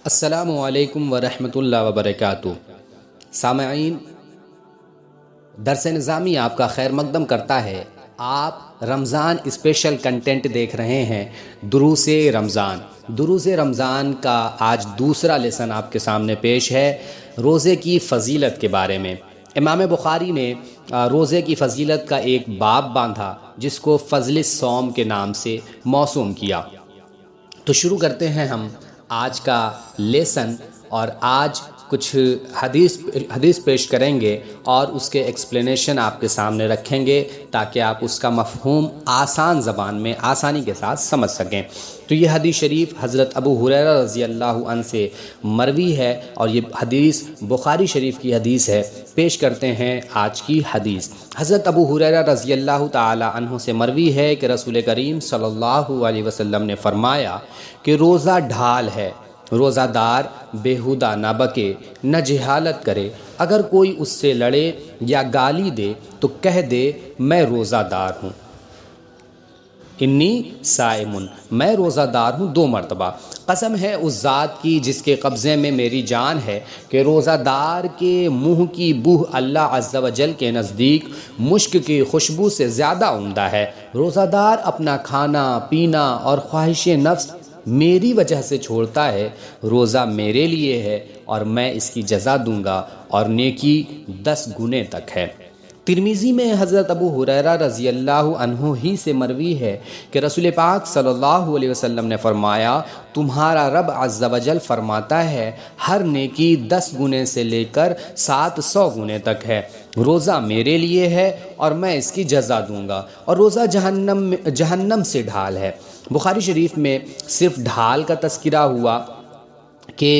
السلام علیکم ورحمۃ اللہ وبرکاتہ۔ سامعین، درس نظامی آپ کا خیر مقدم کرتا ہے۔ آپ رمضان اسپیشل کنٹینٹ دیکھ رہے ہیں، دروس رمضان۔ دروس رمضان کا آج دوسرا لیسن آپ کے سامنے پیش ہے، روزے کی فضیلت کے بارے میں۔ امام بخاری نے روزے کی فضیلت کا ایک باب باندھا جس کو فضل الصوم کے نام سے موسوم کیا۔ تو شروع کرتے ہیں ہم آج کا لیسن، اور آج کچھ حدیث پیش کریں گے اور اس کے ایکسپلینیشن آپ کے سامنے رکھیں گے تاکہ آپ اس کا مفہوم آسان زبان میں آسانی کے ساتھ سمجھ سکیں۔ تو یہ حدیث شریف حضرت ابو ہریرہ رضی اللہ عنہ سے مروی ہے، اور یہ حدیث بخاری شریف کی حدیث ہے۔ پیش کرتے ہیں آج کی حدیث۔ حضرت ابو ہریرہ رضی اللہ تعالی عنہ سے مروی ہے کہ رسول کریم صلی اللہ علیہ وسلم نے فرمایا کہ روزہ ڈھال ہے، روزہ دار بیہودہ نہ بکے، نہ جہالت کرے۔ اگر کوئی اس سے لڑے یا گالی دے تو کہہ دے میں روزہ دار ہوں، انی صائم، میں روزہ دار ہوں 2 مرتبہ۔ قسم ہے اس ذات کی جس کے قبضے میں میری جان ہے کہ روزہ دار کے منہ کی بو اللہ عز و جل کے نزدیک مشک کی خوشبو سے زیادہ عمدہ ہے۔ روزہ دار اپنا کھانا پینا اور خواہش نفس میری وجہ سے چھوڑتا ہے، روزہ میرے لیے ہے اور میں اس کی جزا دوں گا، اور نیکی 10 گنے تک ہے۔ ترمذی میں حضرت ابو ہریرہ رضی اللہ عنہ ہی سے مروی ہے کہ رسول پاک صلی اللہ علیہ وسلم نے فرمایا، تمہارا رب عز و جل فرماتا ہے ہر نیکی 10 گنے سے لے کر 700 گنے تک ہے۔ روزہ میرے لیے ہے اور میں اس کی جزا دوں گا، اور روزہ جہنم سے ڈھال ہے۔ بخاری شریف میں صرف ڈھال کا تذکرہ ہوا کہ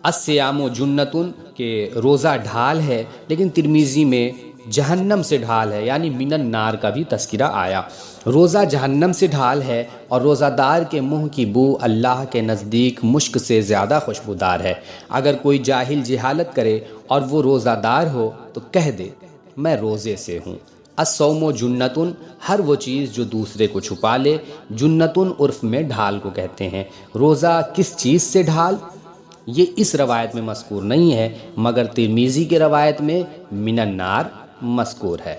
الصیام جنتن، کہ روزہ ڈھال ہے، لیکن ترمذی میں جہنم سے ڈھال ہے یعنی من النار کا بھی تذکرہ آیا۔ روزہ جہنم سے ڈھال ہے، اور روزہ دار کے منہ کی بو اللہ کے نزدیک مشک سے زیادہ خوشبودار ہے۔ اگر کوئی جاہل جہالت کرے اور وہ روزہ دار ہو تو کہہ دے میں روزے سے ہوں۔ الصوم جنتن، ہر وہ چیز جو دوسرے کو چھپا لے۔ جنتن عرف میں ڈھال کو کہتے ہیں۔ روزہ کس چیز سے ڈھال؟ یہ اس روایت میں مذکور نہیں ہے، مگر ترمذی کے روایت میں من النار مذکور ہے۔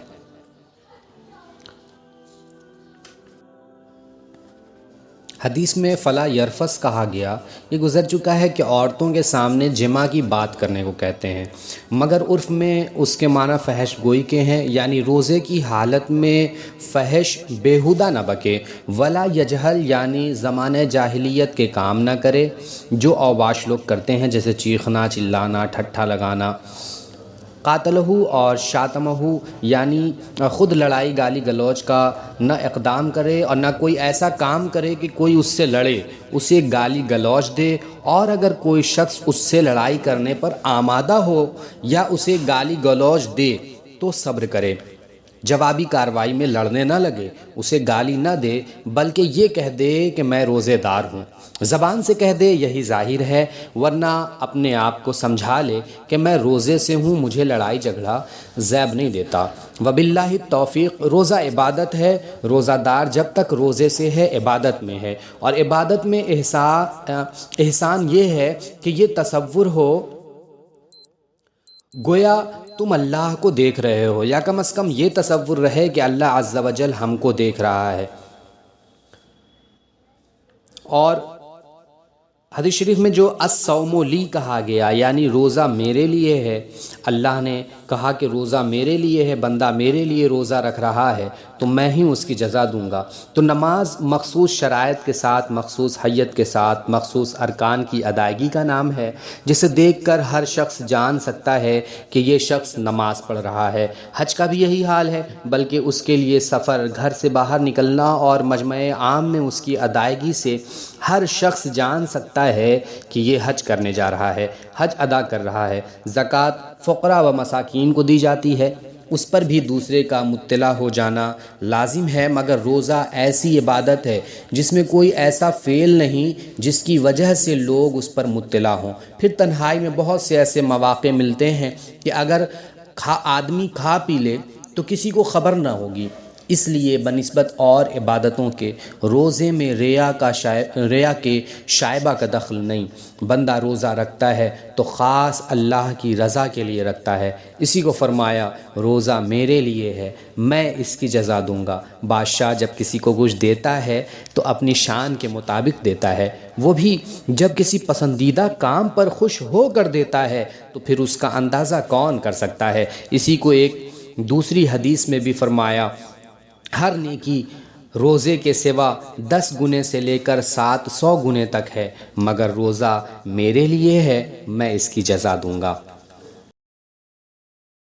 حدیث میں فلا یرفس کہا گیا، یہ گزر چکا ہے کہ عورتوں کے سامنے جمع کی بات کرنے کو کہتے ہیں، مگر عرف میں اس کے معنی فحش گوئی کے ہیں، یعنی روزے کی حالت میں فحش بیہودہ نہ بکے۔ ولا یجہل، یعنی زمانہ جاہلیت کے کام نہ کرے جو اوباش لوگ کرتے ہیں، جیسے چیخنا، چلانا، ٹھٹھا لگانا۔ قاتلہ اور شاتمہ، یعنی خود لڑائی گالی گلوچ کا نہ اقدام کرے، اور نہ کوئی ایسا کام کرے کہ کوئی اس سے لڑے، اسے گالی گلوچ دے، اور اگر کوئی شخص اس سے لڑائی کرنے پر آمادہ ہو یا اسے گالی گلوچ دے تو صبر کرے، جوابی کارروائی میں لڑنے نہ لگے، اسے گالی نہ دے بلکہ یہ کہہ دے کہ میں روزے دار ہوں۔ زبان سے کہہ دے یہی ظاہر ہے، ورنہ اپنے آپ کو سمجھا لے کہ میں روزے سے ہوں، مجھے لڑائی جھگڑا زیب نہیں دیتا۔ وباللہ التوفیق، روزہ عبادت ہے، روزہ دار جب تک روزے سے ہے عبادت میں ہے، اور عبادت میں احسان یہ ہے کہ یہ تصور ہو گویا تم اللہ کو دیکھ رہے ہو، یا کم از کم یہ تصور رہے کہ اللہ عز و جل ہم کو دیکھ رہا ہے۔ اور حدیث شریف میں جو الصوم لی کہا گیا، یعنی روزہ میرے لیے ہے، اللہ نے کہا کہ روزہ میرے لیے ہے، بندہ میرے لیے روزہ رکھ رہا ہے تو میں ہی اس کی جزا دوں گا۔ تو نماز مخصوص شرائط کے ساتھ، مخصوص حیت کے ساتھ، مخصوص ارکان کی ادائیگی کا نام ہے، جسے دیکھ کر ہر شخص جان سکتا ہے کہ یہ شخص نماز پڑھ رہا ہے۔ حج کا بھی یہی حال ہے، بلکہ اس کے لیے سفر، گھر سے باہر نکلنا اور مجمع عام میں اس کی ادائیگی سے ہر شخص جان سکتا ہے کہ یہ حج کرنے جا رہا ہے، حج ادا کر رہا ہے۔ زکوٰۃ فقراء و مساکین کو دی جاتی ہے، اس پر بھی دوسرے کا مطلع ہو جانا لازم ہے، مگر روزہ ایسی عبادت ہے جس میں کوئی ایسا فعل نہیں جس کی وجہ سے لوگ اس پر مطلع ہوں۔ پھر تنہائی میں بہت سے ایسے مواقع ملتے ہیں کہ اگر آدمی کھا پی لے تو کسی کو خبر نہ ہوگی، اس لیے بنسبت اور عبادتوں کے روزے میں ریا کے شائبہ کا دخل نہیں۔ بندہ روزہ رکھتا ہے تو خاص اللہ کی رضا کے لیے رکھتا ہے۔ اسی کو فرمایا روزہ میرے لیے ہے، میں اس کی جزا دوں گا۔ بادشاہ جب کسی کو کچھ دیتا ہے تو اپنی شان کے مطابق دیتا ہے، وہ بھی جب کسی پسندیدہ کام پر خوش ہو کر دیتا ہے تو پھر اس کا اندازہ کون کر سکتا ہے۔ اسی کو ایک دوسری حدیث میں بھی فرمایا ہر نیکی روزے کے سوا 10 گنے سے لے کر 700 گنے تک ہے، مگر روزہ میرے لیے ہے، میں اس کی جزا دوں گا۔